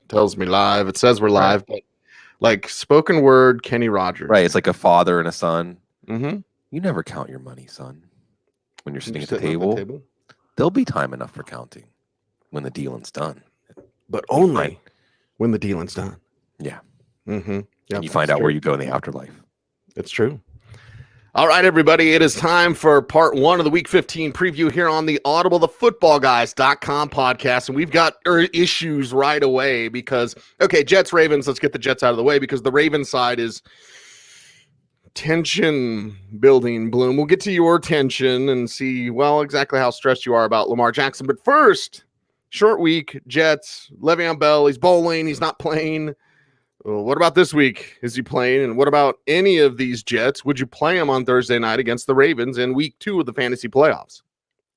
tells me live. It says we're Right. live, but like spoken word, Kenny Rogers. Right. It's like a father and a son. Mm-hmm. You never count your money, son. When you're You're sitting at the sitting at the table, table, there'll be time enough for counting when the dealing's done. but You find, only when the dealing's done. yeah, Mm-hmm. and Yep, you find it's out where true. you go in the afterlife. It's true. All right, everybody, it is time for part one of the Week 15 preview here on the Audible, the footballguys.com podcast. And we've got issues right away because, okay, Jets, Ravens, let's get the Jets out of the way because the Ravens side is tension building, Bloom. We'll get to your tension and see, well, exactly how stressed you are about Lamar Jackson. But first, short week, Jets, Le'Veon Bell, he's bowling, he's not playing. Well, what about this week? Is he playing? And what about any of these Jets? Would you play him on Thursday night against the Ravens in week 2 of the fantasy playoffs?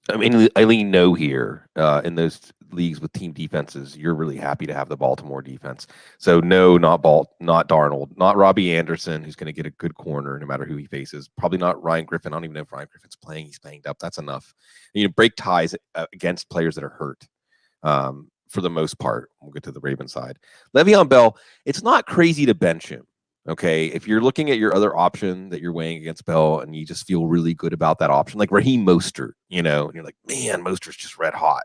I mean, I lean no here. In those leagues with team defenses, you're really happy to have the Baltimore defense. So no, not Darnold, not Robbie Anderson, who's going to get a good corner no matter who he faces. Probably not Ryan Griffin. I don't even know if Ryan Griffin's playing. He's banged up. That's enough. Break ties against players that are hurt. For the most part, we'll get to the Ravens side. Le'Veon Bell, it's not crazy to bench him. Okay, if you're looking at your other option that you're weighing against Bell and you just feel really good about that option, like Raheem Mostert, and you're like, man, Mostert's just red hot.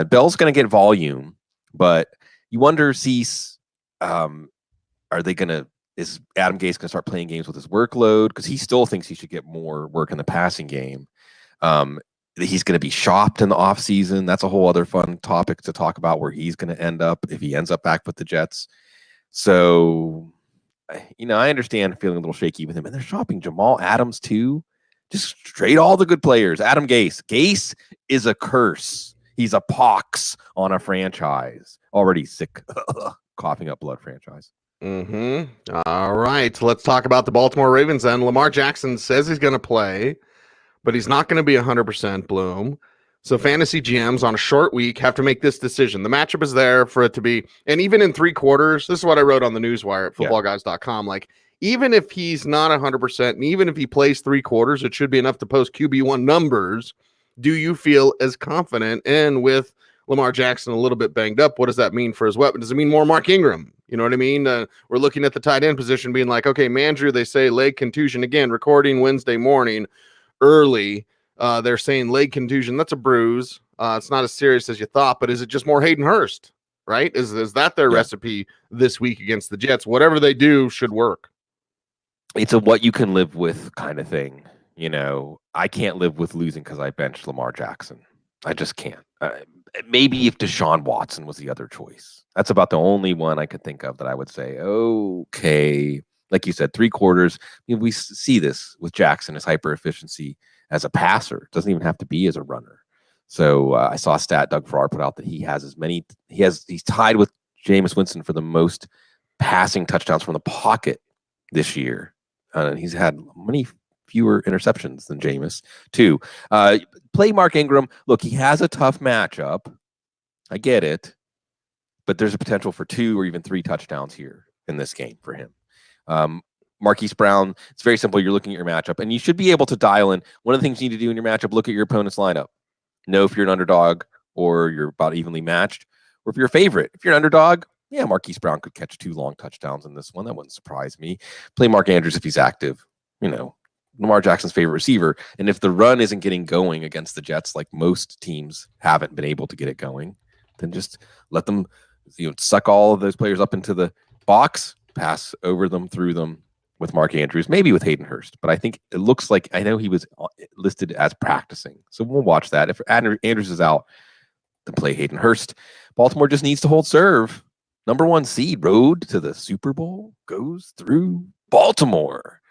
Bell's going to get volume, but you wonder, Cease, are they going to, is Adam Gase going to start playing games with his workload? Because he still thinks he should get more work in the passing game. He's going to be shopped in the offseason. That's a whole other fun topic to talk about where he's going to end up if he ends up back with the Jets. So, I understand feeling a little shaky with him. And they're shopping Jamal Adams too. Just trade all the good players. Adam Gase. Gase is a curse. He's a pox on a franchise. Already sick, coughing up blood franchise. Mm-hmm. All right. Let's talk about the Baltimore Ravens then. Lamar Jackson says he's going to play, but he's not going to be 100% Bloom. So fantasy GMs on a short week have to make this decision. The matchup is there for it to be, and even in 3 quarters, this is what I wrote on the newswire at footballguys.com. Like, even if he's not 100%, and even if he plays 3 quarters, it should be enough to post QB1 numbers. Do you feel as confident? And with Lamar Jackson a little bit banged up, what does that mean for his weapon? Does it mean more Mark Ingram? You know what I mean? We're looking at the tight end position being like, okay, Mandrew, they say leg contusion again, recording Wednesday morning early. They're saying leg contusion. That's a bruise. It's not as serious as you thought, but is it just more Hayden Hurst, right? Is that their recipe this week against the Jets? Whatever they do should work. It's a what you can live with kind of thing. I can't live with losing because I benched Lamar Jackson. I just can't. Maybe if Deshaun Watson was the other choice. That's about the only one I could think of that I would say, okay. Like you said, 3 quarters. We see this with Jackson, his hyper efficiency as a passer. It doesn't even have to be as a runner. So I saw a stat Doug Farrar put out that he's tied with Jameis Winston for the most passing touchdowns from the pocket this year. He's had many fewer interceptions than Jameis, too. Play Mark Ingram. Look, he has a tough matchup. I get it. But there's a potential for 2 or even 3 touchdowns here in this game for him. Marquise Brown, it's very simple. You're looking at your matchup, and you should be able to dial in. One of the things you need to do in your matchup, look at your opponent's lineup. Know if you're an underdog or you're about evenly matched, or if you're a favorite. If you're an underdog, yeah, Marquise Brown could catch 2 long touchdowns in this one. That wouldn't surprise me. Play Mark Andrews if he's active. Lamar Jackson's favorite receiver. And if the run isn't getting going against the Jets, like most teams haven't been able to get it going, then just let them suck all of those players up into the box, pass over them, through them with Mark Andrews, maybe with Hayden Hurst. But I think it looks like, I know he was listed as practicing. So we'll watch that. If Andrews is out, then play Hayden Hurst. Baltimore just needs to hold serve. Number 1 seed, road to the Super Bowl goes through Baltimore.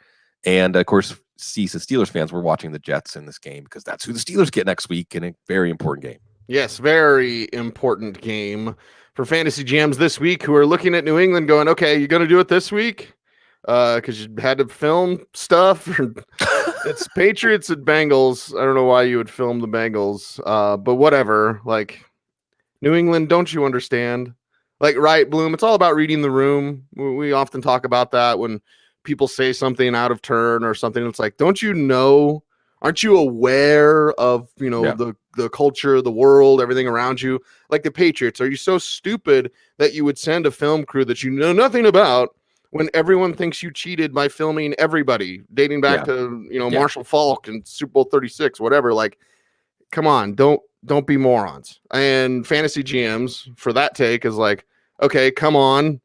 And of course, Cecil Steelers fans, we're watching the Jets in this game because that's who the Steelers get next week in a very important game. Yes, very important game for fantasy GMs this week who are looking at New England going, okay, you going to do it this week? Because you had to film stuff. It's Patriots and Bengals. I don't know why you would film the Bengals, but whatever. Like, New England, don't you understand? Like, right, Bloom, it's all about reading the room. We often talk about that when people say something out of turn or something. It's like, don't you know, Aren't you aware of, Yeah. the culture, the world, everything around you? Like the Patriots, are you so stupid that you would send a film crew that you know nothing about when everyone thinks you cheated by filming everybody, dating back Yeah. to, Yeah. Marshall Faulk and Super Bowl 36, whatever? Like, come on, don't be morons. And fantasy GMs for that take is like, okay, come on,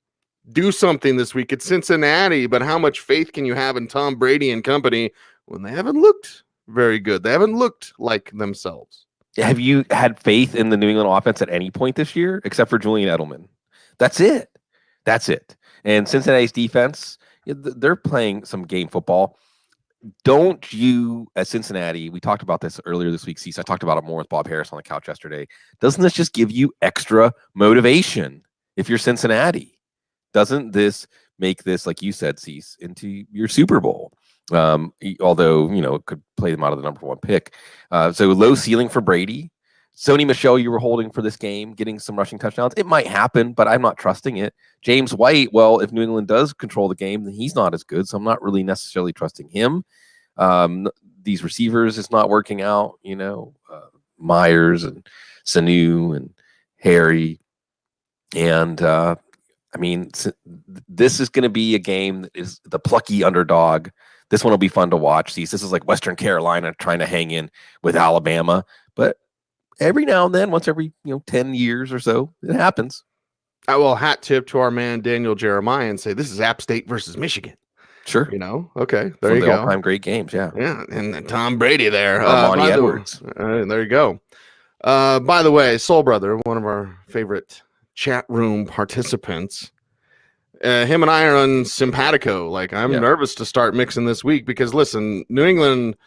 do something this week. It's Cincinnati, but how much faith can you have in Tom Brady and company when they haven't looked very good? They haven't looked like themselves. Have you had faith in the New England offense at any point this year, except for Julian Edelman? That's it. That's it. And Cincinnati's defense, they're playing some game football. Don't you, at Cincinnati, we talked about this earlier this week, Cecil. I talked about it more with Bob Harris on the couch yesterday. Doesn't this just give you extra motivation if you're Cincinnati? Doesn't this make this, like you said, Cecil, into your Super Bowl? Although, it could play them out of the number one pick. So low ceiling for Brady. Sony Michel, you were holding for this game, getting some rushing touchdowns. It might happen, but I'm not trusting it. James White, well, if New England does control the game, then he's not as good. So I'm not really necessarily trusting him. These receivers is not working out, Myers and Sanu and Harry. And this is going to be a game that is the plucky underdog. This one will be fun to watch. This is like Western Carolina trying to hang in with Alabama. But every now and then, once every 10 years or so, it happens. I will hat tip to our man Daniel Jeremiah and say this is App State versus Michigan. Sure. Okay, there you go. All-time great games, yeah. Yeah, and Tom Brady there. Armani Edwards. There you go. By the way, Soul Brother, one of our favorite chat room participants, him and I are on simpatico. Like, I'm nervous to start mixing this week because, listen, New England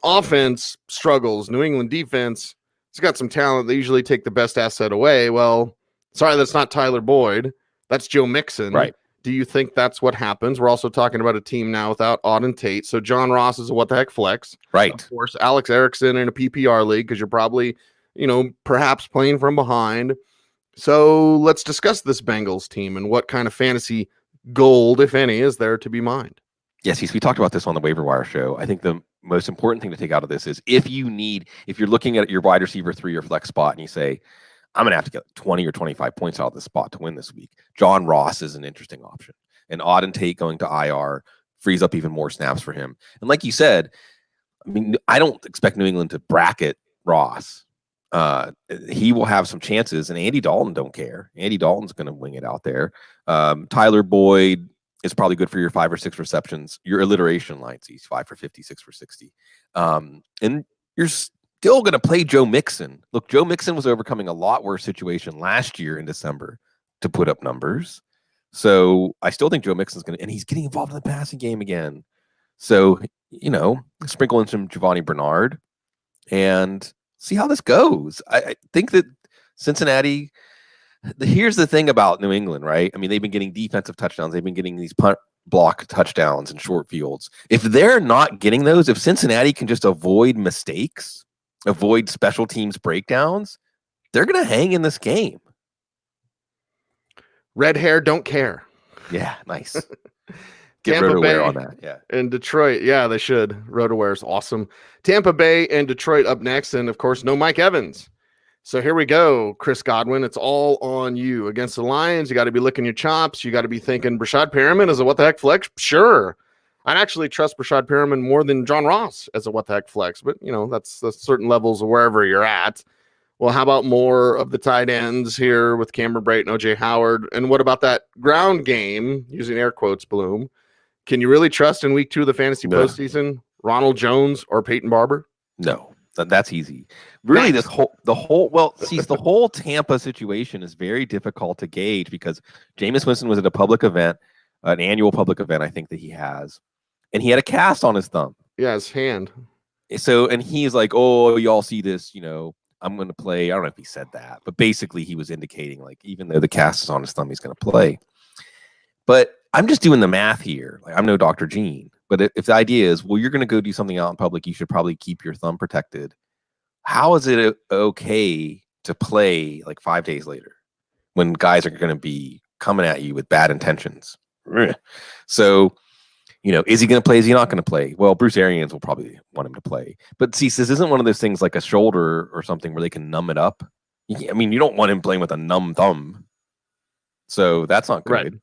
offense struggles. New England defense, it's got some talent. They usually take the best asset away. Well, sorry, that's not Tyler Boyd. That's Joe Mixon. Right. Do you think that's what happens? We're also talking about a team now without Auden Tate. So John Ross is a what the heck flex. Right. Of course, Alex Erickson in a PPR league because you're probably, perhaps playing from behind. So let's discuss this Bengals team and what kind of fantasy gold, if any, is there to be mined. Yes, we talked about this on the waiver wire show. I think the most important thing to take out of this is if you're looking at your wide receiver 3 or flex spot and you say, I'm going to have to get 20 or 25 points out of this spot to win this week, John Ross is an interesting option. And Auden Tate going to IR frees up even more snaps for him. And like you said, I don't expect New England to bracket Ross. He will have some chances, and Andy Dalton don't care. Andy Dalton's going to wing it out there. Tyler Boyd is probably good for your 5 or 6 receptions. Your alliteration lines, he's 5 for 50, 6 for 60. And you're still going to play Joe Mixon. Look, Joe Mixon was overcoming a lot worse situation last year in December to put up numbers. So I still think Joe Mixon's going to, and he's getting involved in the passing game again. So, sprinkle in some Giovanni Bernard and see how this goes. I think that Cincinnati, here's the thing about New England, right? They've been getting defensive touchdowns. They've been getting these punt block touchdowns and short fields. If they're not getting those, if Cincinnati can just avoid mistakes, avoid special teams breakdowns, they're going to hang in this game. Red hair don't care. Yeah, nice. Get Tampa Bay on that. Yeah. And Detroit. Yeah, they should. RotoWare is awesome. Tampa Bay and Detroit up next. And of course, no Mike Evans. So here we go, Chris Godwin. It's all on you. Against the Lions, you got to be licking your chops. You got to be thinking Brashad Perriman is a what the heck flex? Sure. I'd actually trust Brashad Perriman more than John Ross as a what the heck flex. But, that's certain levels of wherever you're at. Well, how about more of the tight ends here with Cameron Brate and O.J. Howard? And what about that ground game, using air quotes, Bloom? Can you really trust in week 2 of the fantasy postseason Ronald Jones or Peyton Barber? No, that's easy. Really, the whole Tampa situation is very difficult to gauge because Jameis Winston was at a public event, an annual public event, I think that he has, and he had a cast on his thumb. Yeah, his hand. So, and he's like, oh, y'all see this, I'm going to play. I don't know if he said that, but basically he was indicating like, even though the cast is on his thumb, he's going to play. But I'm just doing the math here. Like, I'm no Dr. Gene, but if the idea is, well, you're going to go do something out in public, you should probably keep your thumb protected. How is it okay to play like 5 days later when guys are going to be coming at you with bad intentions? So, Is he going to play? Is he not going to play? Well, Bruce Arians will probably want him to play. But see, this isn't one of those things like a shoulder or something where they can numb it up. You don't want him playing with a numb thumb. So that's not good. Right.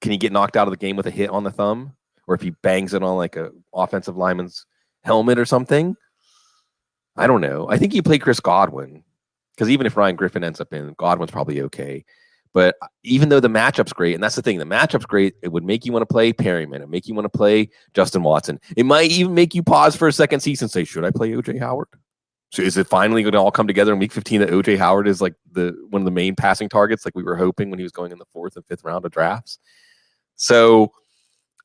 Can he get knocked out of the game with a hit on the thumb? Or if he bangs it on like a offensive lineman's helmet or something? I don't know. I think you play Chris Godwin. Because even if Ryan Griffin ends up in, Godwin's probably okay. But even though the matchup's great, and that's the thing, the matchup's great, it would make you want to play Perryman. It would make you want to play Justin Watson. It might even make you pause for a second season and say, should I play O.J. Howard? So is it finally going to all come together in week 15 that O.J. Howard is like one of the main passing targets like we were hoping when he was going in the 4th and 5th round of drafts? So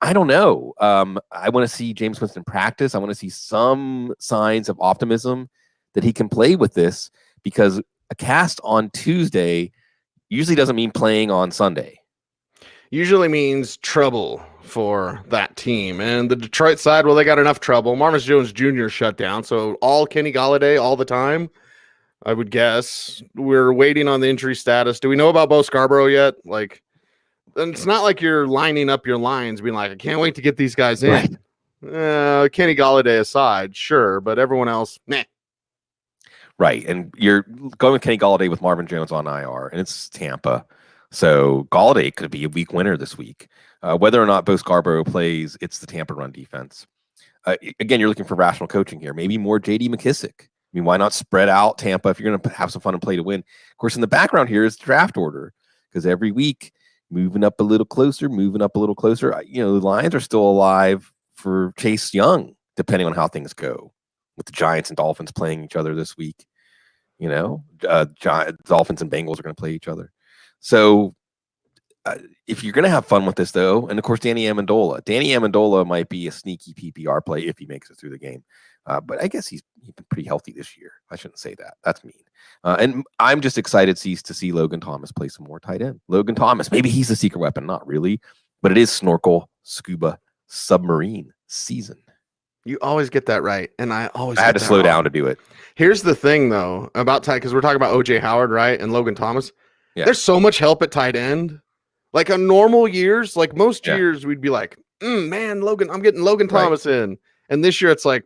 I don't know. I want to see James Winston practice. I want to see some signs of optimism that he can play with this, because a cast on Tuesday usually doesn't mean playing on Sunday. Usually means trouble for that team. And the Detroit side, well, they got enough trouble. Marvin Jones Jr. shut down, so all Kenny Golladay all the time, I would guess. We're waiting on the injury status. Do we know about Bo Scarborough yet? And it's not like you're lining up your lines being like, I can't wait to get these guys in. Right. Kenny Golladay aside, sure, but everyone else, meh. Right, and you're going with Kenny Golladay with Marvin Jones on IR, and it's Tampa. So Golladay could be a week winner this week. Whether or not Bo Scarborough plays, it's the Tampa run defense. Again, you're looking for rational coaching here. Maybe more J.D. McKissick. Why not spread out Tampa if you're going to have some fun and play to win? Of course, in the background here is draft order, because every week moving up a little closer. The Lions are still alive for Chase Young, depending on how things go, with the Giants and Dolphins playing each other this week. Dolphins and Bengals are going to play each other. So if you're going to have fun with this, though, and of course, Danny Amendola might be a sneaky PPR play if he makes it through the game. But I guess he's been pretty healthy this year. I shouldn't say that. That's mean. And I'm just excited to see Logan Thomas play some more tight end. Logan Thomas, maybe he's a secret weapon. Not really. But it is snorkel, scuba, submarine season. You always get that right, and I had to slow down to do it. Here's the thing, though, about tight, because we're talking about O.J. Howard, right, and Logan Thomas. Yeah. There's so much help at tight end. Like on normal years, like most years, we'd be like, man, I'm getting Logan Thomas in. And this year, it's like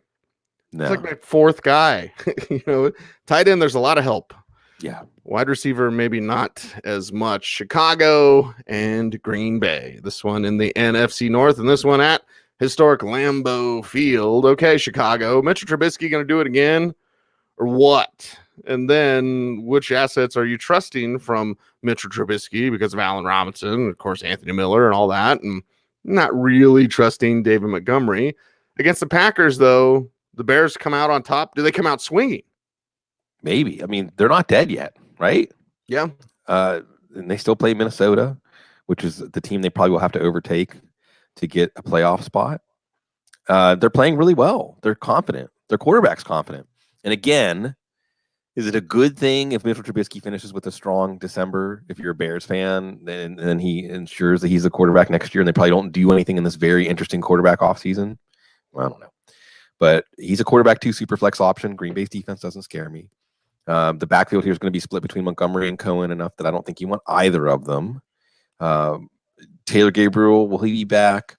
it's like my fourth guy. Tight end, there's a lot of help. Yeah. Wide receiver, maybe not as much. Chicago and Green Bay. This one in the NFC North, and this one at historic Lambeau Field. Okay, Chicago. Mitchell Trubisky going to do it again, or what? And then which assets are you trusting from Mitchell Trubisky because of Allen Robinson, and of course, Anthony Miller and all that, and not really trusting David Montgomery. Against the Packers, though, the Bears come out on top. Do they come out swinging? Maybe. They're not dead yet, right? Yeah. And they still play Minnesota, which is the team they probably will have to overtake to get a playoff spot. They're playing really well. They're confident. Their quarterback's confident. And again, is it a good thing if Mitchell Trubisky finishes with a strong December? If you're a Bears fan, then he ensures that he's the quarterback next year, and they probably don't do anything in this very interesting quarterback offseason. Well, I don't know. But he's a quarterback 2 super flex option. Green Bay's defense doesn't scare me. The backfield here is going to be split between Montgomery and Cohen enough that I don't think you want either of them. Taylor Gabriel, will he be back?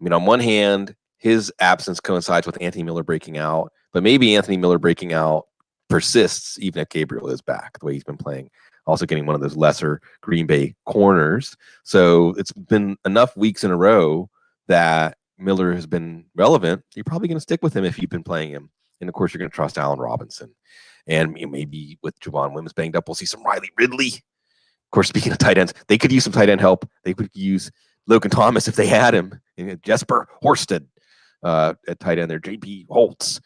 On one hand, his absence coincides with Anthony Miller breaking out, but maybe Anthony Miller breaking out persists even if Gabriel is back the way he's been playing. Also getting one of those lesser Green Bay corners. So it's been enough weeks in a row that Miller has been relevant. You're probably going to stick with him if you've been playing him. And of course, you're going to trust Allen Robinson. And maybe with Javon Wims banged up, we'll see some Riley Ridley. Of course, speaking of tight ends, they could use some tight end help. They could use Logan Thomas if they had him. And Jesper Horsted at tight end there, JP Holtz.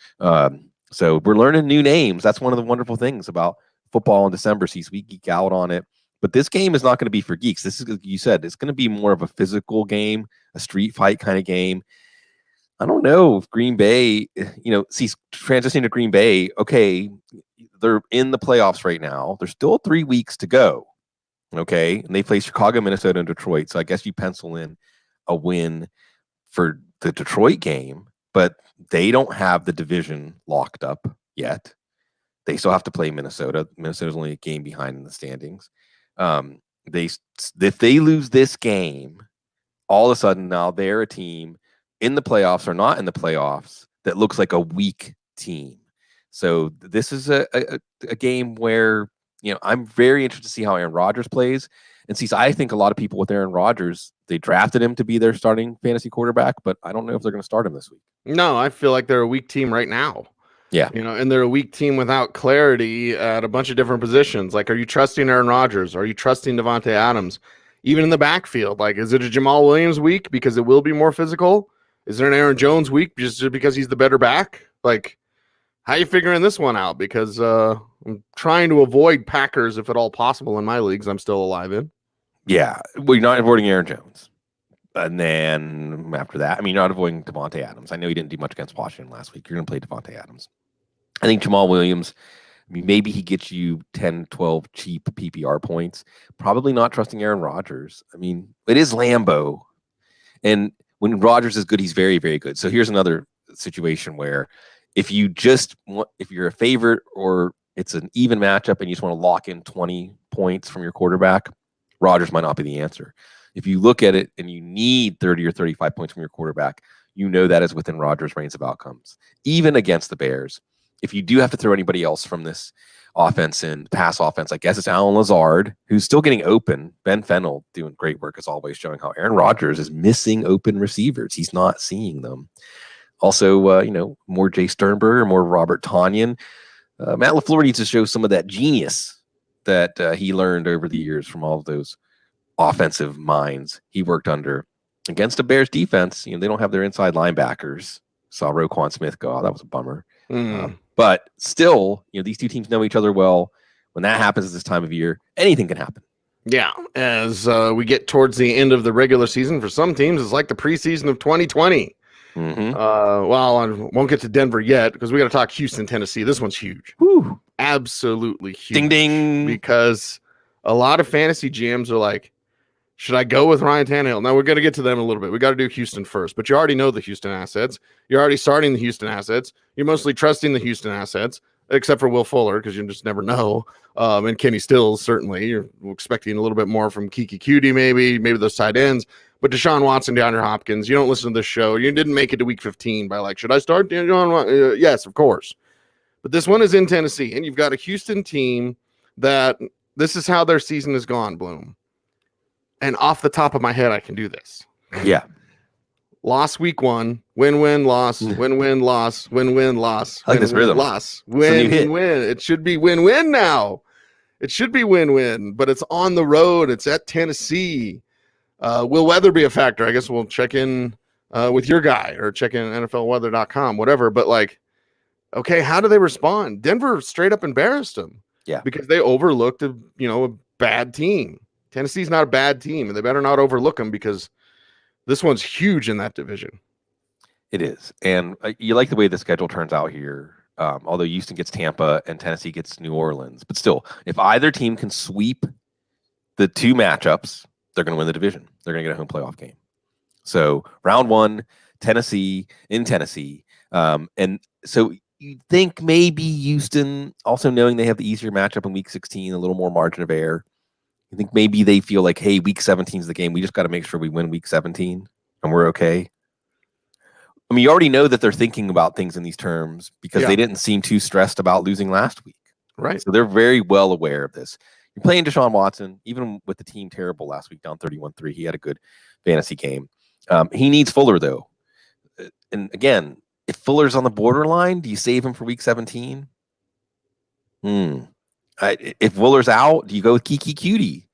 So we're learning new names. That's one of the wonderful things about football in December. See, we geek out on it. But this game is not going to be for geeks. This is, you said, it's going to be more of a physical game, a street fight kind of game. I don't know if Green Bay, transitioning to Green Bay, okay, they're in the playoffs right now. There's still 3 weeks to go, okay? And they play Chicago, Minnesota, and Detroit. So I guess you pencil in a win for the Detroit game, but they don't have the division locked up yet. They still have to play Minnesota. Minnesota's only a game behind in the standings. If they lose this game, all of a sudden now they're a team in the playoffs or not in the playoffs that looks like a weak team. So this is a game where, I'm very interested to see how Aaron Rodgers plays. And see, I think a lot of people with Aaron Rodgers, they drafted him to be their starting fantasy quarterback, but I don't know if they're going to start him this week. No, I feel like they're a weak team right now. Yeah. And they're a weak team without clarity at a bunch of different positions. Like, are you trusting Aaron Rodgers? Are you trusting Devontae Adams? Even in the backfield, like, is it a Jamal Williams week because it will be more physical? Is there an Aaron Jones week just because he's the better back? Like, how are you figuring this one out? Because I'm trying to avoid Packers if at all possible in my leagues I'm still alive in. Yeah. Well, you're not avoiding Aaron Jones. And then after that, you're not avoiding Devontae Adams. I know he didn't do much against Washington last week. You're going to play Devontae Adams. I think Jamal Williams, maybe he gets you 10, 12 cheap PPR points. Probably not trusting Aaron Rodgers. It is Lambeau. And when Rodgers is good, he's very, very good. So here's another situation where if you're a favorite or it's an even matchup and you just want to lock in 20 points from your quarterback, Rodgers might not be the answer. If you look at it and you need 30 or 35 points from your quarterback, that is within Rodgers' range of outcomes, even against the Bears. If you do have to throw anybody else from this offense and pass offense, I guess it's Alan Lazard, who's still getting open. Ben Fennell doing great work as always, showing how Aaron Rodgers is missing open receivers. He's not seeing them. Also, more Jay Sternberger, more Robert Tonyan. Matt LaFleur needs to show some of that genius that he learned over the years from all of those offensive minds he worked under. Against a Bears defense, they don't have their inside linebackers. Saw Roquan Smith go. Oh, that was a bummer. But still, these two teams know each other well. When that happens at this time of year, anything can happen. Yeah, as we get towards the end of the regular season, for some teams, it's like the preseason of 2020. Mm-hmm. Well, I won't get to Denver yet because we got to talk Houston, Tennessee. This one's huge. Whew. Absolutely huge. Ding, ding. Because a lot of fantasy GMs are like, should I go with Ryan Tannehill? Now, we're going to get to them in a little bit. We got to do Houston first, but you already know the Houston assets. You're already starting the Houston assets. You're mostly trusting the Houston assets, except for Will Fuller, because you just never know. And Kenny Stills, certainly. You're expecting a little bit more from Kiki Cutie, maybe those tight ends. But Deshaun Watson, DeAndre Hopkins, you don't listen to this show. You didn't make it to week 15 by should I start Deshaun Watson? Yes, of course. But this one is in Tennessee, and you've got a Houston team that this is how their season has gone, Bloom. And off the top of my head, I can do this. Yeah. Loss week 1, win-win, loss, win-win, loss, win-win, loss. I like this rhythm. Loss, win-win. It should be win-win now. It should be win-win, but it's on the road. It's at Tennessee. Will weather be a factor? I guess we'll check in with your guy or check in NFLweather.com, whatever. But okay, how do they respond? Denver straight up embarrassed them. Yeah. Because they overlooked a bad team. Tennessee's not a bad team, and they better not overlook them because this one's huge in that division. It is. And you like the way the schedule turns out here, although Houston gets Tampa and Tennessee gets New Orleans. But still, if either team can sweep the two matchups, they're going to win the division. They're going to get a home playoff game. So round 1, Tennessee in Tennessee. And so you think maybe Houston, also knowing they have the easier matchup in week 16, a little more margin of error, you think maybe they feel like, hey, week 17 is the game. We just got to make sure we win week 17 and we're okay. You already know that they're thinking about things in these terms because they didn't seem too stressed about losing last week. Right. So they're very well aware of this. You're playing Deshaun Watson, even with the team terrible last week, down 31-3. He had a good fantasy game. He needs Fuller, though. And again, if Fuller's on the borderline, do you save him for week 17? If Fuller's out, do you go with Kiki Cutie?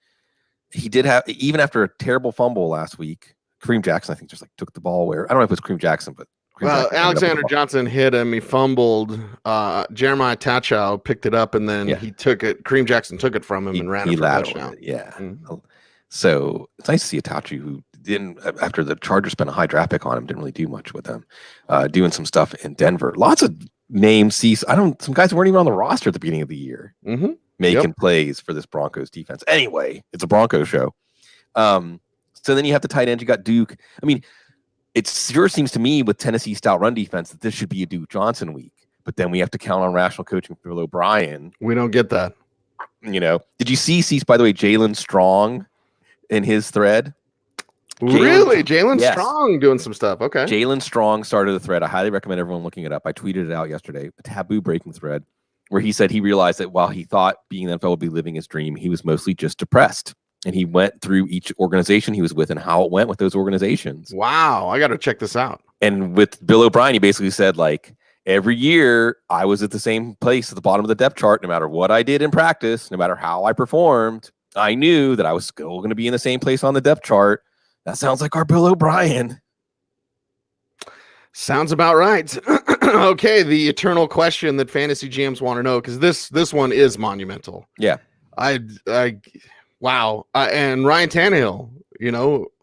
He did have, even after a terrible fumble last week, Kareem Jackson, I think, just took the ball where, I don't know if it was Kareem Jackson, but Alexander Johnson hit him. He fumbled. Jeremiah Tachow picked it up, and then he took it. Kareem Jackson took it from him and ran it for a touchdown. Yeah. Mm-hmm. So it's nice to see a Tachow who didn't, after the Chargers spent a high draft pick on him, didn't really do much with them, doing some stuff in Denver. Lots of names. Some guys weren't even on the roster at the beginning of the year, making plays for this Broncos defense. Anyway, it's a Broncos show. So then you have the tight end. You got Duke. It sure seems to me with Tennessee's stout run defense that this should be a Duke Johnson week. But then we have to count on rational coaching for Bill O'Brien. We don't get that. Did you see, by the way, Jalen Strong in his thread? Really? Jalen Yes. Strong doing some stuff. Okay. Jalen Strong started the thread. I highly recommend everyone looking it up. I tweeted it out yesterday, a taboo breaking thread, where he said he realized that while he thought being in the NFL would be living his dream, he was mostly just depressed. And he went through each organization he was with and how it went with those organizations. Wow. I got to check this out. And with Bill O'Brien, he basically said, like, every year I was at the same place at the bottom of the depth chart, no matter what I did in practice, no matter how I performed, I knew that I was still going to be in the same place on the depth chart. That sounds like our Bill O'Brien. Sounds about right. Okay, the eternal question that fantasy GMs want to know, because this one is monumental. Yeah. Wow. And Ryan Tannehill,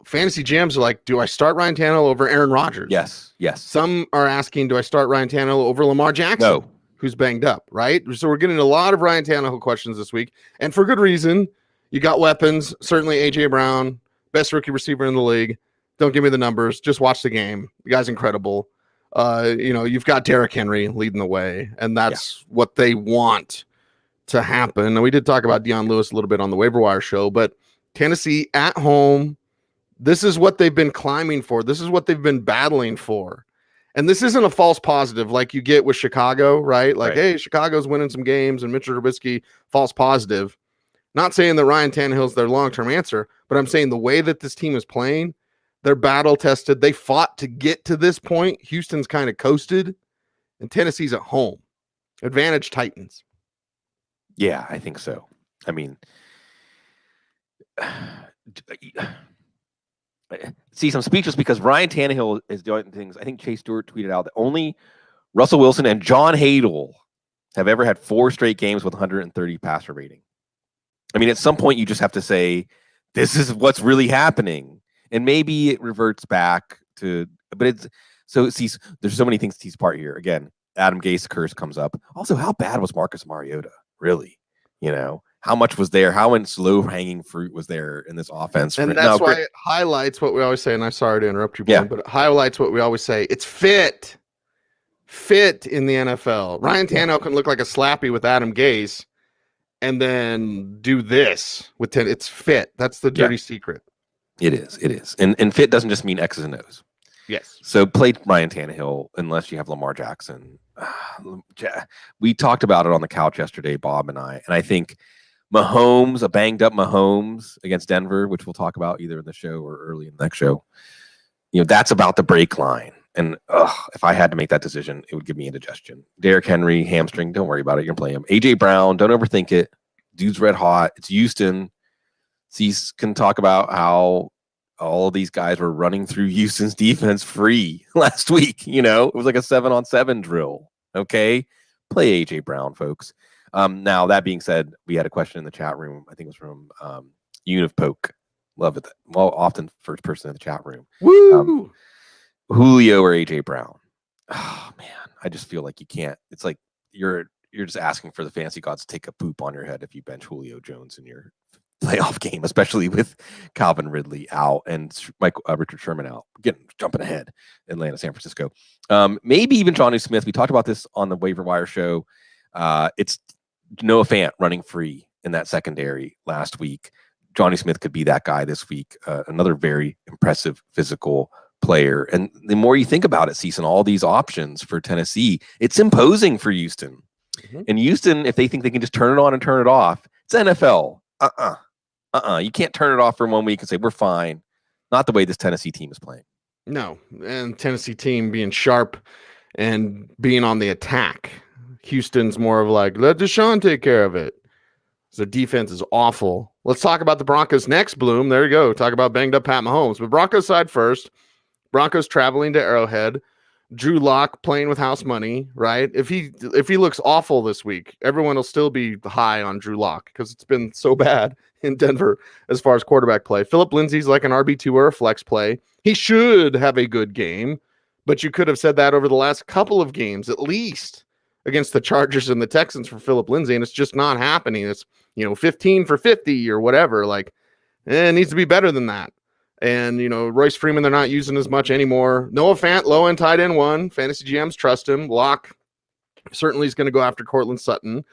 fantasy GMs are like, do I start Ryan Tannehill over Aaron Rodgers? Yes. Some are asking, do I start Ryan Tannehill over Lamar Jackson? No. Who's banged up, right? So we're getting a lot of Ryan Tannehill questions this week, and for good reason. You got weapons, certainly A.J. Brown, best rookie receiver in the league. Don't give me the numbers. Just watch the game. The guy's incredible. You've got Derrick Henry leading the way, and that's what they want to happen. And we did talk about Deion Lewis a little bit on the waiver wire show, but Tennessee at home, this is what they've been climbing for. This is what they've been battling for. And this isn't a false positive like you get with Chicago, right? Like, hey, Chicago's winning some games and Mitchell Trubisky, false positive. Not saying that Ryan Tannehill's their long-term answer, but I'm saying the way that this team is playing, they're battle-tested. They fought to get to this point. Houston's kind of coasted, and Tennessee's at home. Advantage Titans. Yeah, I think so. I mean, see, I'm speechless because Ryan Tannehill is doing things. I think Chase Stewart tweeted out that only Russell Wilson and John Hadle have ever had 4 straight games with 130 passer rating. I mean, at some point you just have to say, this is what's really happening. And maybe it reverts back to, but it's, so see, there's so many things to tease apart here. Again, Adam Gase curse comes up. Also, how bad was Marcus Mariota? Really? How much was there? How much low-hanging fruit was there in this offense? And that's why it highlights what we always say, and I'm sorry to interrupt you, Ben, but it highlights what we always say. It's fit in the NFL. Ryan Tannehill can look like a slappy with Adam Gase and then do this with 10. It's fit. That's the dirty secret. It is. And fit doesn't just mean X's and O's. Yes. So play Ryan Tannehill unless you have Lamar Jackson. We talked about it on the couch yesterday, Bob and I think Mahomes, a banged up Mahomes against Denver, which we'll talk about either in the show or early in the next show. That's about the break line. And if I had to make that decision, it would give me indigestion. Derrick Henry, hamstring, don't worry about it. You're going to play him. A.J. Brown, don't overthink it. Dude's red hot. It's Houston. Cease can talk about how all of these guys were running through Houston's defense free last week. It was like a 7-on-7 drill. Okay? Play A.J. Brown, folks. Now, that being said, we had a question in the chat room. I think it was from Unipoke. Love it. Well, often first person in the chat room. Woo! Julio or A.J. Brown. Oh, man. I just feel like you can't. It's like you're just asking for the fantasy gods to take a poop on your head if you bench Julio Jones in your playoff game, especially with Calvin Ridley out and Richard Sherman out. Jumping ahead, Atlanta, San Francisco. Maybe even Johnny Smith. We talked about this on the waiver wire show. It's Noah Fant running free in that secondary last week. Johnny Smith could be that guy this week. Another very impressive physical player. And the more you think about it, Cecil, all these options for Tennessee, it's imposing for Houston. Mm-hmm. And Houston, if they think they can just turn it on and turn it off, it's NFL. You can't turn it off for 1 week and say, we're fine. Not the way this Tennessee team is playing. No. And Tennessee team being sharp and being on the attack. Houston's more of like, let Deshaun take care of it. So defense is awful. Let's talk about the Broncos next, Bloom. There you go. Talk about banged up Pat Mahomes. But Broncos side first. Broncos traveling to Arrowhead. Drew Lock playing with house money, right? If he looks awful this week, everyone will still be high on Drew Lock because it's been so bad in Denver as far as quarterback play. Phillip Lindsay's like an RB2 or a flex play. He should have a good game, but you could have said that over the last couple of games, at least against the Chargers and the Texans for Phillip Lindsay, and it's just not happening. It's 15 for 50 or whatever. Like, it needs to be better than that. And, Royce Freeman, they're not using as much anymore. Noah Fant, low-end tight end 1. Fantasy GMs trust him. Locke certainly is going to go after Cortland Sutton.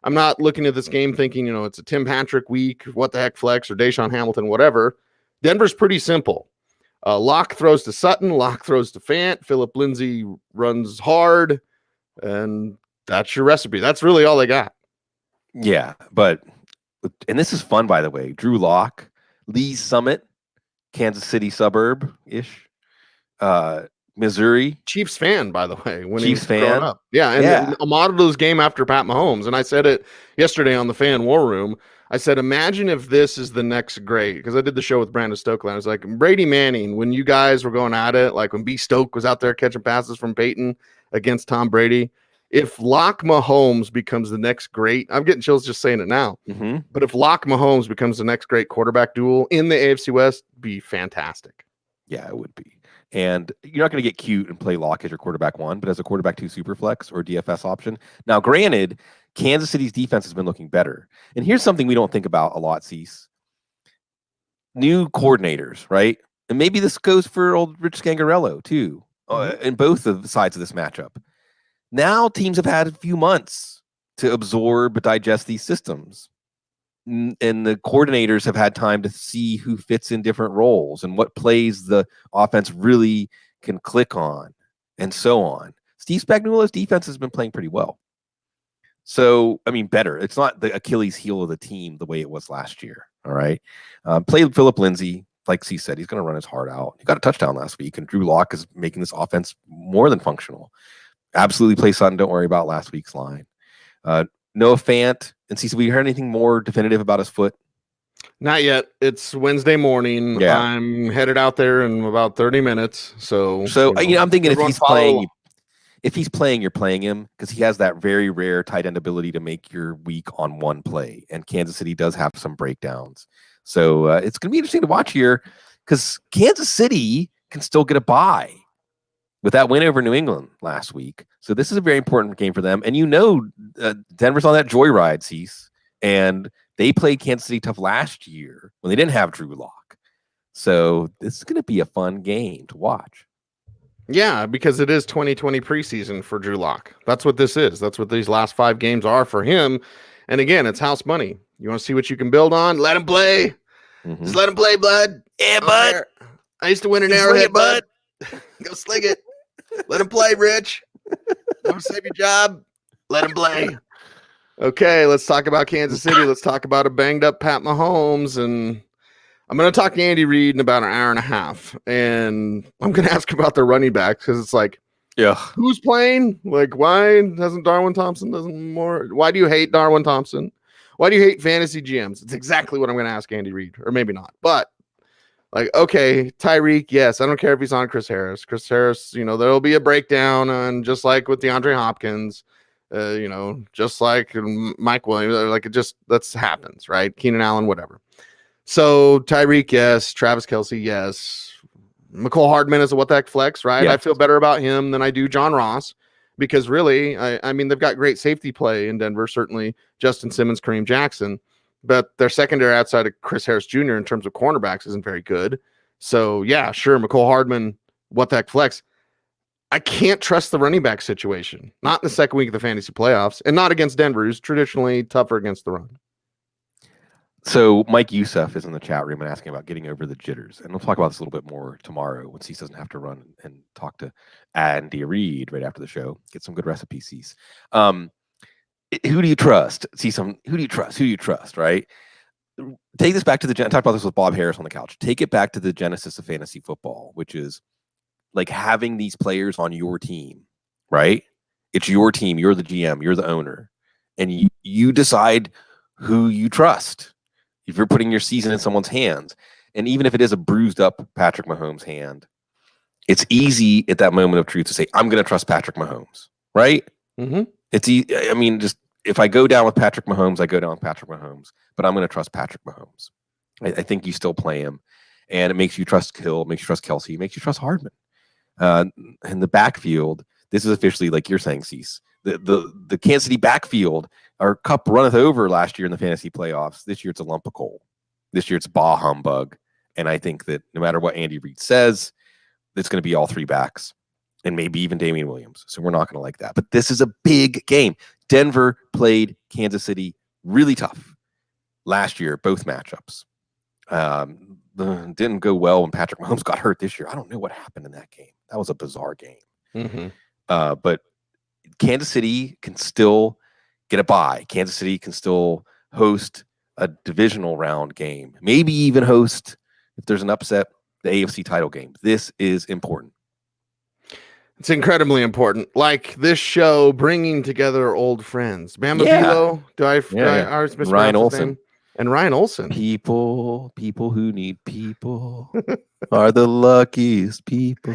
I'm not looking at this game thinking, it's a Tim Patrick week, what the heck flex, or Deshaun Hamilton, whatever. Denver's pretty simple. Locke throws to Sutton. Locke throws to Fant. Philip Lindsay runs hard. And that's your recipe. That's really all they got. Yeah, and this is fun, by the way. Drew Lock, Lee's Summit, Kansas City suburb-ish, Missouri. Chiefs fan, by the way, when Chiefs he's growing fan. up. Yeah, and Amado's game after Pat Mahomes, and I said it yesterday on the Fan War Room. I said, imagine if this is the next great, because I did the show with Brandon Stokely. I was like, Brady Manning, when you guys were going at it, like when B. Stoke was out there catching passes from Peyton against Tom Brady, if Lock Mahomes becomes the next great, I'm getting chills just saying it now. Mm-hmm. But if Lock Mahomes becomes the next great quarterback duel in the AFC West, be fantastic. Yeah, it would be. And you're not going to get cute and play Lock as your quarterback one, but as a quarterback two super flex or DFS option. Now, granted, Kansas City's defense has been looking better. And here's something we don't think about a lot, Cease. New coordinators, right? And maybe this goes for old Rich Scangarello, too, in both of the sides of this matchup. Now teams have had a few months to absorb, digest these systems. And the coordinators have had time to see who fits in different roles and what plays the offense really can click on and so on. Steve Spagnuolo's defense has been playing pretty well. So, I mean, better. It's not the Achilles heel of the team the way it was last year. All right. Played Philip Lindsay. Like C said, he's going to run his heart out. He got a touchdown last week, and Drew Lock is making this offense more than functional. Absolutely play Sutton. Don't worry about last week's line. Noah Fant. And Cecil, we heard anything more definitive about his foot? Not yet. It's Wednesday morning. Yeah. I'm headed out there in about 30 minutes. So I'm thinking if he's playing, along. you're playing him because he has that very rare tight end ability to make your week on one play. And Kansas City does have some breakdowns. So it's going to be interesting to watch here because Kansas City can still get a bye with that win over New England last week. So this is a very important game for them. And Denver's on that joyride, Cease. And they played Kansas City tough last year when they didn't have Drew Lock. So this is going to be a fun game to watch. Yeah, because it is 2020 preseason for Drew Lock. That's what this is. That's what these last 5 games are for him. And again, it's house money. You want to see what you can build on? Let him play. Mm-hmm. Just let him play, bud. Yeah, bud. I used to win an Arrowhead, bud. Go sling it. Let him play, Rich. Don't save your job. Let him play. Okay, let's talk about Kansas City. Let's talk about a banged up Pat Mahomes. And I'm going to talk to Andy Reid in about an hour and a half. And I'm going to ask about their running backs because it's like, yeah, who's playing? Like, why doesn't Darwin Thompson more? Why do you hate Darwin Thompson? Why do you hate fantasy GMs? It's exactly what I'm going to ask Andy Reid, or maybe not. But like, okay, Tyreek, yes. I don't care if he's on Chris Harris. Chris Harris, there'll be a breakdown on just like with DeAndre Hopkins, just like Mike Williams. Like that happens, right? Keenan Allen, whatever. So Tyreek, yes. Travis Kelce, yes. McCole Hardman is a what the heck flex, right? Yeah. I feel better about him than I do John Ross because really, I mean, they've got great safety play in Denver, certainly Justin Simmons, Kareem Jackson. But their secondary outside of Chris Harris Jr. in terms of cornerbacks isn't very good. So, yeah, sure, McCole Hardman, what the heck flex. I can't trust the running back situation. Not in the second week of the fantasy playoffs, and not against Denver, who's traditionally tougher against the run. So Mike Youssef is in the chat room and asking about getting over the jitters. And we'll talk about this a little bit more tomorrow when Cease doesn't have to run and talk to Andy Reid right after the show. Get some good recipes, Cease. Who do you trust? Who do you trust? Who do you trust, right? Take this back to I talked about this with Bob Harris on the couch. Take it back to the genesis of fantasy football, which is like having these players on your team, right? It's your team. You're the GM. You're the owner. And you decide who you trust. If you're putting your season in someone's hands, and even if it is a bruised up Patrick Mahomes hand, it's easy at that moment of truth to say, I'm going to trust Patrick Mahomes, right? Mm-hmm. It's easy. I mean, just if I go down with Patrick Mahomes, I go down with Patrick Mahomes, but I'm going to trust Patrick Mahomes. I think you still play him, and it makes you trust Hill, makes you trust Kelce, makes you trust Hardman. In the backfield, this is officially, like you're saying, Cease, the Kansas City backfield, our cup runneth over last year in the fantasy playoffs. This year it's a lump of coal. This year it's bah humbug. And I think that no matter what Andy Reid says, it's going to be all 3 backs and maybe even Damian Williams. So we're not going to like that. But this is a big game. Denver played Kansas City really tough last year, both matchups. didn't go well when Patrick Mahomes got hurt this year. I don't know what happened in that game. That was a bizarre game. Mm-hmm. But Kansas City can still get a bye. Kansas City can still host a divisional round game, maybe even host, if there's an upset, the AFC title game. This is important. It's incredibly important. Like this show bringing together old friends. Bama Vilo, do I always mispronounce Ryan his Olsen. name? And Ryan Olsen. People who need people are the luckiest people.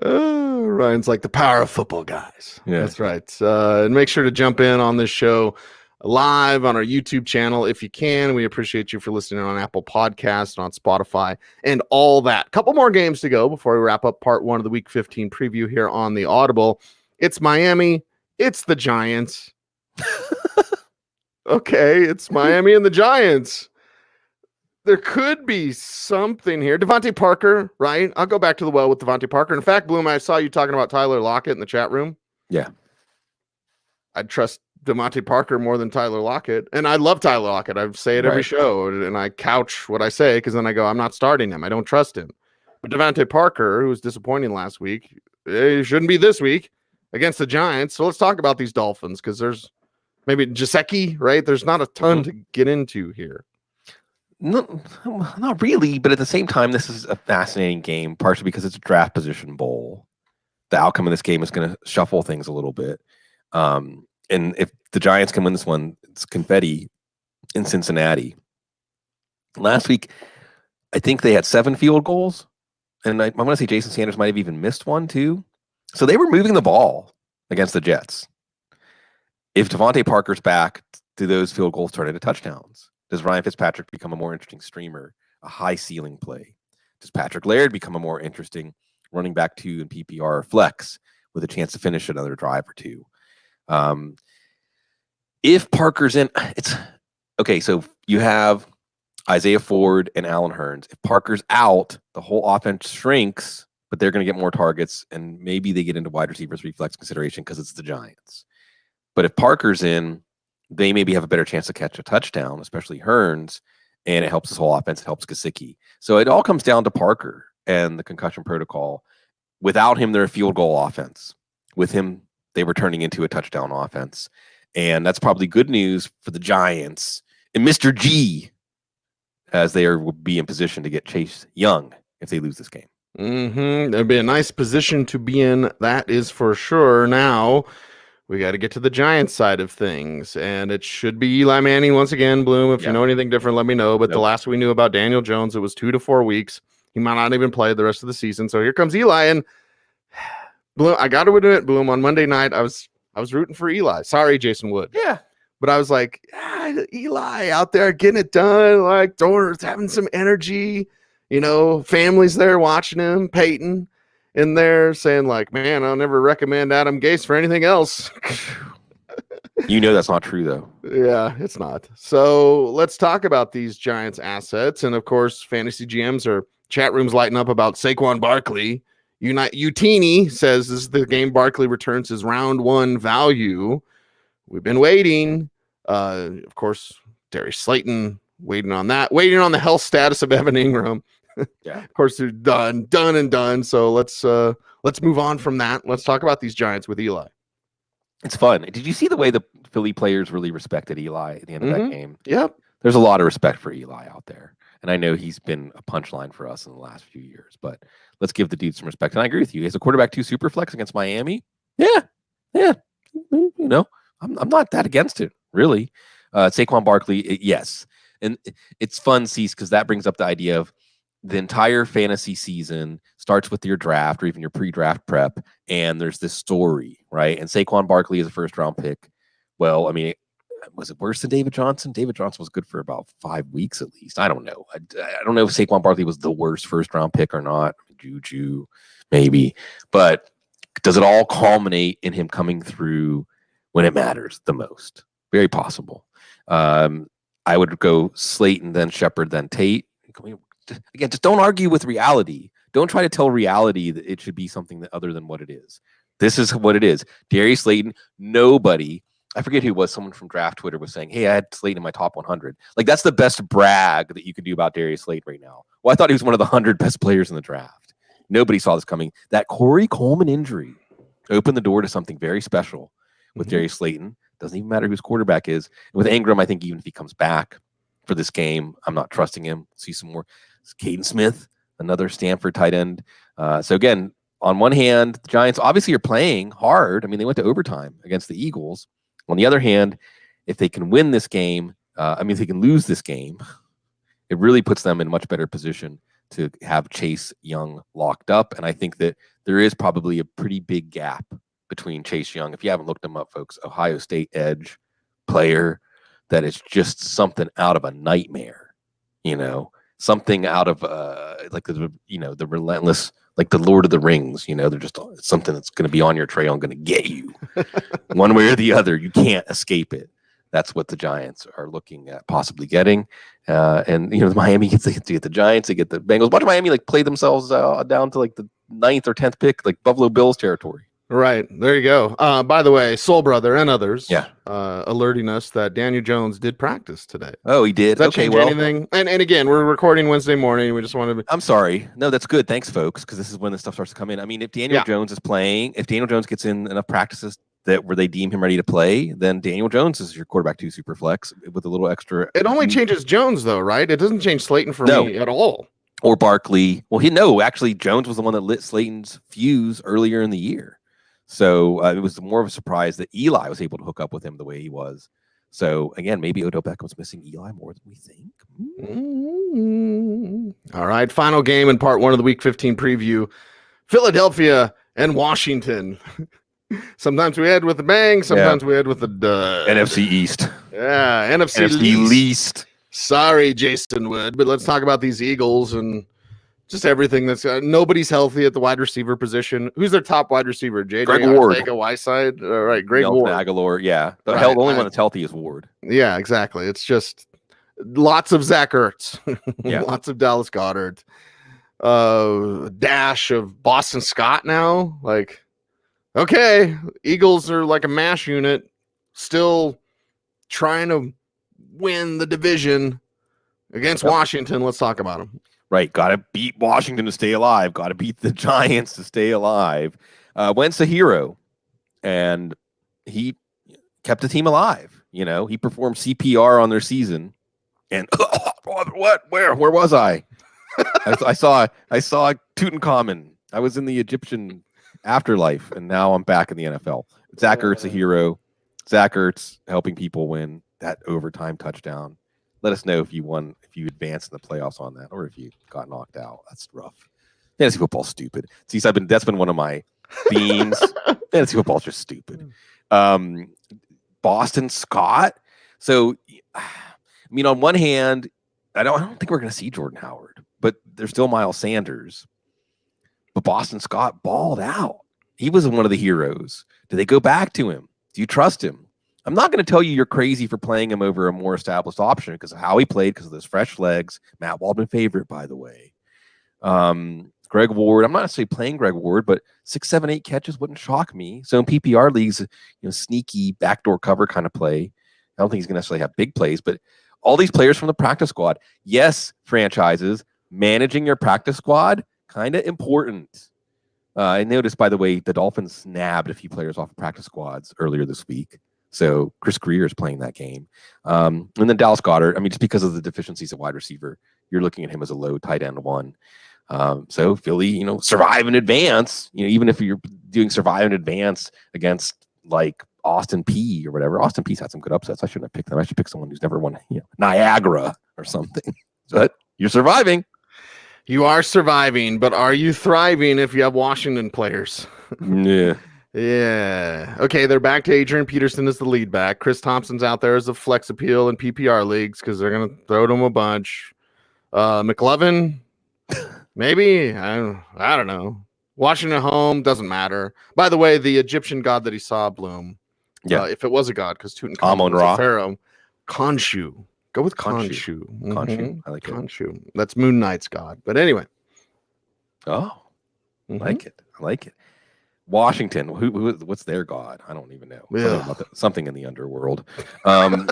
Ryan's like the power of football, guys. Yeah. That's right. And make sure to jump in on this show live on our YouTube channel if you can. We appreciate you for listening on Apple Podcasts, on Spotify, and all that. Couple more games to go before we wrap up part 1 of the Week 15 preview here on the Audible. It's Miami. It's the Giants. Okay, it's Miami and the Giants. There could be something here. Devontae Parker, right? I'll go back to the well with Devontae Parker. In fact, Bloom, I saw you talking about Tyler Lockett in the chat room. Yeah. I'd trust Devontae Parker more than Tyler Lockett. And I love Tyler Lockett. I say it every show, and I couch what I say because then I go, I'm not starting him. I don't trust him. But Devontae Parker, who was disappointing last week, he shouldn't be this week against the Giants. So let's talk about these Dolphins because there's maybe Gesicki, right? There's not a ton to get into here. No, not really, but at the same time, this is a fascinating game, partially because it's a draft position bowl. The outcome of this game is going to shuffle things a little bit. And if the Giants can win this one, it's confetti in Cincinnati. Last week, I think they had 7 field goals, and I'm going to say Jason Sanders might have even missed one too. So they were moving the ball against the Jets. If Devontae Parker's back, do those field goals turn into touchdowns? Does Ryan Fitzpatrick become a more interesting streamer, a high ceiling play? Does Patrick Laird become a more interesting running back 2 in PPR flex with a chance to finish another drive or two? If Parker's in, it's okay. So you have Isaiah Ford and Allen Hurns. If Parker's out, the whole offense shrinks, but they're going to get more targets, and maybe they get into wide receivers reflex consideration because it's the Giants. But if Parker's in, they maybe have a better chance to catch a touchdown, especially Hurns, and it helps this whole offense. It helps Gesicki. So it all comes down to Parker and the concussion protocol. Without him, they're a field goal offense. With him, they were turning into a touchdown offense. And that's probably good news for the Giants and Mr. G, as they will be in position to get Chase Young if they lose this game. That'd be a nice position to be in. That is for sure. Now, we got to get to the Giants side of things, and it should be Eli Manning once again. Bloom, if you know anything different, let me know. But the last we knew about Daniel Jones, it was 2 to 4 weeks. He might not even play the rest of the season. So here comes Eli, and Bloom, I got to admit, Bloom, on Monday night, I was rooting for Eli. Sorry, Jason Wood. Yeah. But I was like, Eli out there getting it done, like Doors having some energy, families there watching him, Peyton in there saying like, man, I'll never recommend Adam Gase for anything else. That's not true though. Yeah, it's not. So let's talk about these Giants assets. And of course, fantasy GMs or chat rooms lighting up about Saquon Barkley. Utini says this is the game Barkley returns his round 1 value. We've been waiting. Of course, Darius Slayton waiting on the health status of Evan Ingram. Yeah. Of course, they're done. So let's move on from that. Let's talk about these Giants with Eli. It's fun. Did you see the way the Philly players really respected Eli at the end of that game? Yep. There's a lot of respect for Eli out there. And I know he's been a punchline for us in the last few years, but let's give the dude some respect. And I agree with you. He has a quarterback 2 super flex against Miami. Yeah. I'm not that against it, really. Saquon Barkley, yes. And it's fun, Cecil, because that brings up the idea of the entire fantasy season starts with your draft or even your pre-draft prep, and there's this story, right? And Saquon Barkley is a first-round pick. Well, I mean, was it worse than David Johnson? David Johnson was good for about 5 weeks at least. I don't know. I don't know if Saquon Barkley was the worst first-round pick or not. Juju, maybe. But does it all culminate in him coming through when it matters the most? Very possible. I would go Slayton, then Shepard, then Tate. Again, just don't argue with reality. Don't try to tell reality that it should be something other than what it is. This is what it is. Darius Slayton, nobody, I forget who it was, someone from Draft Twitter was saying, hey, I had Slayton in my top 100. Like, that's the best brag that you can do about Darius Slayton right now. Well, I thought he was one of the 100 best players in the draft. Nobody saw this coming. That Corey Coleman injury opened the door to something very special with Darius Slayton. Doesn't even matter who his quarterback is. And with Ingram, I think even if he comes back for this game, I'm not trusting him. See some more. It's Caden Smith, another Stanford tight end. So again, on one hand, the Giants obviously are playing hard. I mean, they went to overtime against the Eagles. On the other hand, if they can win this game, if they can lose this game, it really puts them in a much better position to have Chase Young locked up. And I think that there is probably a pretty big gap between Chase Young. If you haven't looked him up, folks, Ohio State edge player that is just something out of a nightmare, something out of the relentless, like the Lord of the Rings, they're just something that's going to be on your trail and going to get you one way or the other. You can't escape it. That's what the Giants are looking at possibly getting. Miami gets the Giants, they get the Bengals. Watch Miami play themselves down to the 9th or 10th pick, like Buffalo Bills territory. Right. There you go. By the way, Soul Brother and others alerting us that Daniel Jones did practice today. Oh, he did? Okay, well. Anything? And again, we're recording Wednesday morning. We just wanted to... I'm sorry. No, that's good. Thanks, folks, because this is when this stuff starts to come in. I mean, if Daniel Jones is playing, if Daniel Jones gets in enough practices where they deem him ready to play, then Daniel Jones is your quarterback 2 super flex with a little extra. It only changes Jones, though, right? It doesn't change Slayton for me at all. Or Barkley. Well, actually, Jones was the one that lit Slayton's fuse earlier in the year. So it was more of a surprise that Eli was able to hook up with him the way he was. So again, maybe Odell Beckham's missing Eli more than we think. All right, final game in part 1 of the Week 15 preview. Philadelphia and Washington. Sometimes we head with a bang, sometimes we head with a duh. NFC East. Yeah, NFC least. Sorry, Jason Wood, but let's talk about these Eagles and just everything that's nobody's healthy at the wide receiver position. Who's their top wide receiver? Greg Ward. Whiteside. Right, Greg Ward. Aguilar, yeah. The only one that's healthy is Ward. Yeah, exactly. It's just lots of Zach Ertz. Lots of Dallas Goedert. Dash of Boston Scott now. Okay, Eagles are like a mash unit, still trying to win the division against Washington. Let's talk about them. Right, got to beat Washington to stay alive. Got to beat the Giants to stay alive. Wentz a hero, and he kept the team alive. He performed CPR on their season. And what? Where was I? I saw Tutankhamun. I was in the Egyptian afterlife, and now I'm back in the NFL. Zach Ertz a hero. Zach Ertz helping people win that overtime touchdown. Let us know if you won, if you advanced in the playoffs on that, or if you got knocked out. That's rough. Fantasy football's stupid. See, that's been one of my themes. Fantasy football's just stupid. Boston Scott. So, on one hand, I don't think we're going to see Jordan Howard, but there's still Miles Sanders. But Boston Scott balled out. He was one of the heroes. Do they go back to him? Do you trust him? I'm not going to tell you you're crazy for playing him over a more established option because of how he played, because of those fresh legs. Matt Waldman favorite, by the way. Greg Ward. I'm not necessarily playing Greg Ward, but 6, 7, 8 catches wouldn't shock me. So in PPR leagues, sneaky backdoor cover kind of play. I don't think he's going to necessarily have big plays, but all these players from the practice squad. Yes, franchises, managing your practice squad, kind of important. I noticed, by the way, the Dolphins nabbed a few players off of practice squads earlier this week. So Chris Greer is playing that game. And then Dallas Goedert, just because of the deficiencies at wide receiver, you're looking at him as a low tight end 1. So Philly, survive in advance, even if you're doing survive in advance against Austin P or whatever. Austin P's had some good upsets. I shouldn't have picked them. I should pick someone who's never won, Niagara or something. But you're surviving. You are surviving, but are you thriving if you have Washington players? Yeah. Yeah. Okay, they're back to Adrian Peterson as the lead back. Chris Thompson's out there as a flex appeal in PPR leagues because they're going to throw to him a bunch. McLovin, maybe. I don't know. Washington home, doesn't matter. By the way, the Egyptian god that he saw bloom. Yeah. If it was a god, because Tutankhamun was a pharaoh. Khonshu. Go with Khonshu. Khonshu. I like it. Khonshu. That's Moon Knight's god. But anyway. Oh. I like it. Washington, what's their god? I don't even know. Something in the underworld. Dwayne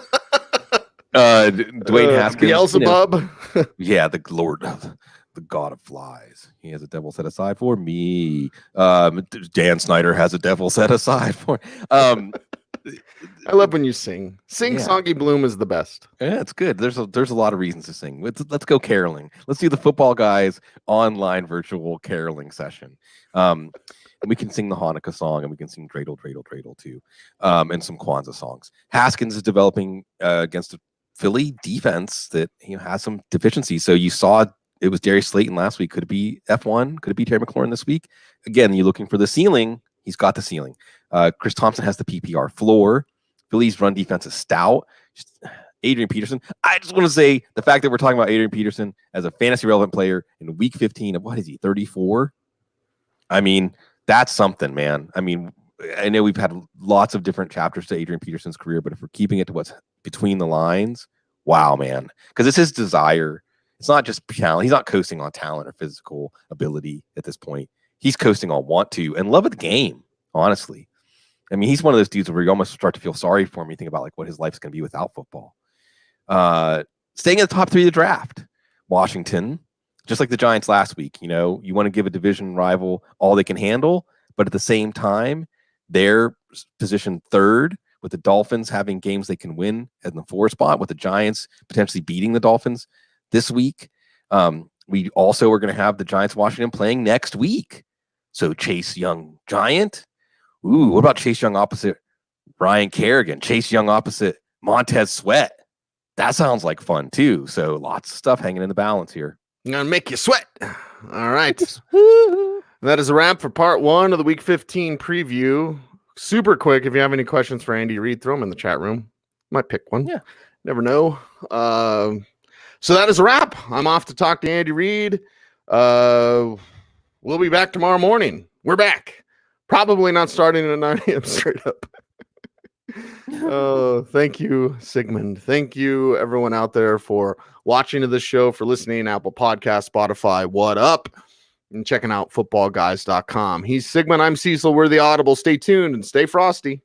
Haskins. Beelzebub. The Lord of the god of flies. He has a devil set aside for me. Dan Snyder has a devil set aside for. I love when you sing. Yeah. Soggy Bloom is the best. Yeah, it's good. There's a lot of reasons to sing. Let's go caroling. Let's do the Football Guys online virtual caroling session. And we can sing the Hanukkah song, and we can sing Dreidel, Dreidel, Dreidel too, and some Kwanzaa songs. Haskins is developing against a Philly defense that has some deficiencies. So you saw it was Darius Slayton last week. Could it be F1? Could it be Terry McLaurin this week? Again, you're looking for the ceiling. He's got the ceiling. Chris Thompson has the PPR floor. Philly's run defense is stout. Adrian Peterson. I just want to say the fact that we're talking about Adrian Peterson as a fantasy relevant player in week 15 of what is he, 34? I mean, that's something, man. I mean, I know we've had lots of different chapters to Adrian Peterson's career, but if we're keeping it to what's between the lines, wow, man. Because it's his desire. It's not just talent. He's not coasting on talent or physical ability at this point. He's coasting on want to and love of the game, honestly. I mean, he's one of those dudes where you almost start to feel sorry for him. You think about like what his life's going to be without football. Staying in the top 3 of the draft, Washington, just like the Giants last week. You want to give a division rival all they can handle, but at the same time, they're positioned 3rd with the Dolphins having games they can win in the 4 spot, with the Giants potentially beating the Dolphins this week. We also are going to have the Giants Washington playing next week. So Chase Young Giant. Ooh, what about Chase Young opposite Ryan Kerrigan? Chase Young opposite Montez Sweat. That sounds like fun too. So lots of stuff hanging in the balance here. I'm going to make you sweat. All right. That is a wrap for part 1 of the week 15 preview. Super quick. If you have any questions for Andy Reid, throw them in the chat room. Might pick one. Yeah. Never know. So that is a wrap. I'm off to talk to Andy Reid. We'll be back tomorrow morning. We're back. Probably not starting at 9 a.m. straight up. Oh, thank you, Sigmund. Thank you, everyone out there, for watching to this show, for listening, Apple Podcasts, Spotify, what up, and checking out footballguys.com. He's Sigmund. I'm Cecil. We're the Audible. Stay tuned and stay frosty.